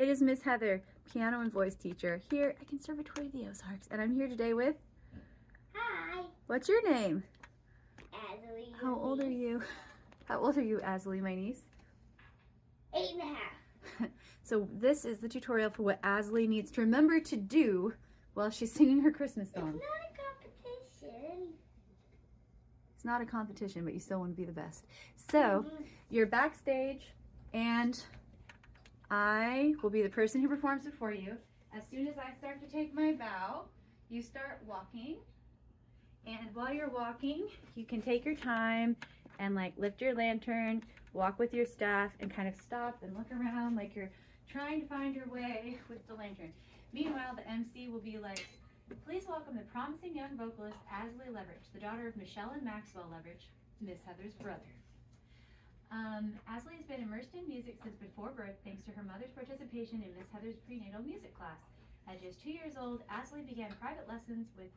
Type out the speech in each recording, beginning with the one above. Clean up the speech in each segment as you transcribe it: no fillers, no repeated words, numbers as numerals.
It is Miss Heather, piano and voice teacher here at Conservatory of the Ozarks, and I'm here today with... Hi. What's your name? Asalee. How old are you? How old are you, Asalee, my niece? 8.5. So this is the tutorial for what Asalee needs to remember to do while she's singing her Christmas song. It's not a competition. It's not a competition, but you still want to be the best. So you're backstage, and I will be the person who performs it for you. As soon as I start to take my bow, you start walking. And while you're walking, you can take your time and like lift your lantern, walk with your staff, and kind of stop and look around like you're trying to find your way with the lantern. Meanwhile, the MC will be like, please welcome the promising young vocalist Asalee Leverage, the daughter of Michelle and Maxwell Leverage, Miss Heather's brother. Asalee has been immersed in music since before birth thanks to her mother's participation in Miss Heather's prenatal music class. At just 2 years old, Asalee began private lessons with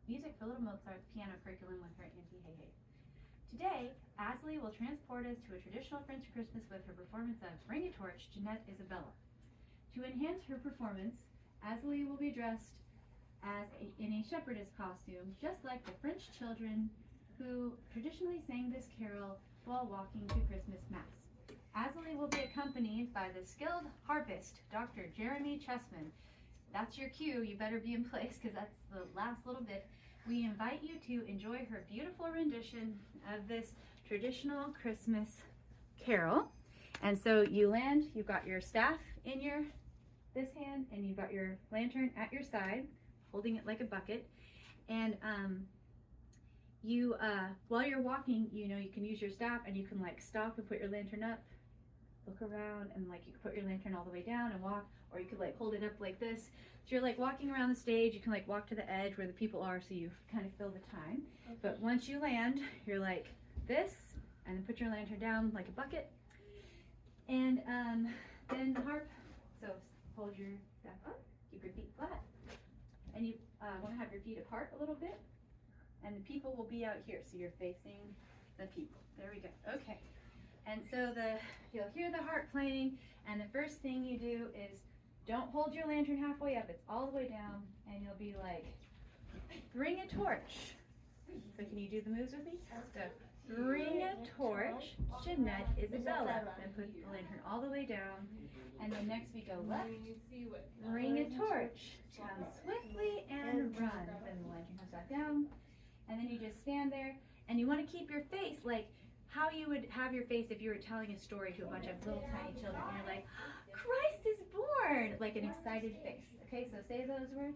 music for Little Mozart's piano curriculum with her Auntie Hey. Today, Asalee will transport us to a traditional French Christmas with her performance of Bring a Torch, Jeanette Isabella. To enhance her performance, Asalee will be dressed in a shepherdess costume, just like the French children who traditionally sang this carol while walking to Christmas Mass. Asalee will be accompanied by the skilled harpist, Dr. Jeremy Chessman. That's your cue. You better be in place because that's the last little bit. We invite you to enjoy her beautiful rendition of this traditional Christmas carol. And so you land, you've got your staff in this hand, and you've got your lantern at your side, holding it like a bucket. And while you're walking, you can use your staff, and you can like stop and put your lantern up, look around, and like you can put your lantern all the way down and walk, or you could like hold it up like this. So you're like walking around the stage, you can like walk to the edge where the people are so you kind of fill the time. Okay. But once you land, you're like this, and then put your lantern down like a bucket. And then the harp, so hold your staff up, keep your feet flat, and you want to have your feet apart a little bit, and the people will be out here, so you're facing the people. There we go. Okay. And so you'll hear the harp playing, and the first thing you do is don't hold your lantern halfway up, it's all the way down, and you'll be like, bring a torch. So can you do the moves with me? So, bring a torch, Jeanette Isabella. Then put the lantern all the way down, and then next we go left, bring a torch, come swiftly and run. Then the lantern comes back down, and then you just stand there, and you want to keep your face like how you would have your face if you were telling a story to a bunch of little tiny children. And you're like, Christ is born, like an excited face. Okay, so say those words.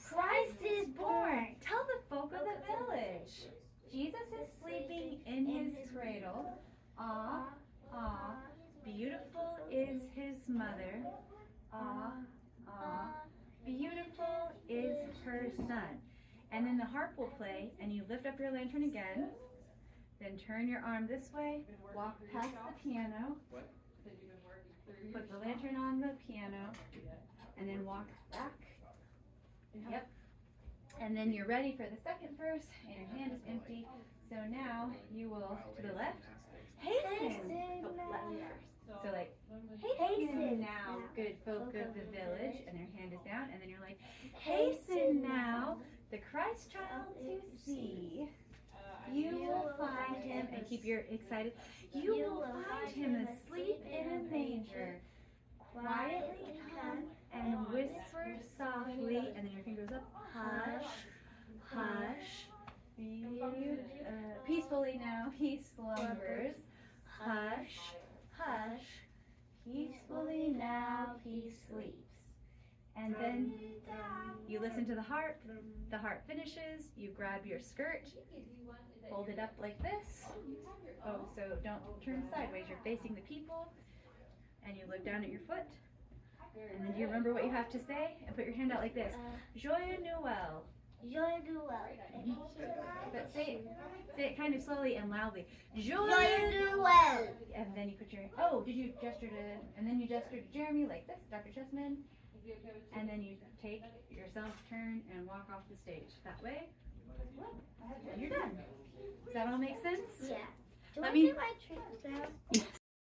Christ is born. Tell the folk of the village. Jesus is sleeping in his cradle. Ah, ah, beautiful is his mother. Ah, ah, beautiful is her son. And then the harp will play, and you lift up your lantern again. Then turn your arm this way, walk past the piano, put the lantern on the piano, and then walk back. Yep. And then you're ready for the second verse, and your hand is empty. So now you will, to the left, hasten. Oh, left first. So like, hasten now, good folk of the village, and your hand is down, and then you're like, hasten now, the Christ child to see. You will find him, and keep your excited, you will find him asleep in a manger. Quietly come and whisper softly, and then your finger goes up, hush, hush, peacefully now he slumbers. Hush, hush, peacefully now he sleeps. And then you listen to the harp finishes, you grab your skirt, hold it up like this. Oh, so don't turn sideways, you're facing the people, and you look down at your foot. And then do you remember what you have to say? And put your hand out like this. Joyeux Noël. Joyeux Noël. But say it kind of slowly and loudly. Joyeux Noël. And then you put your, did you gesture to, and then you gesture to Jeremy like this, Dr. Chessman. And then you take yourself, turn, and walk off the stage. That way, you're done. Does that all make sense? Yeah. Do Let I me get my treats now? Yes.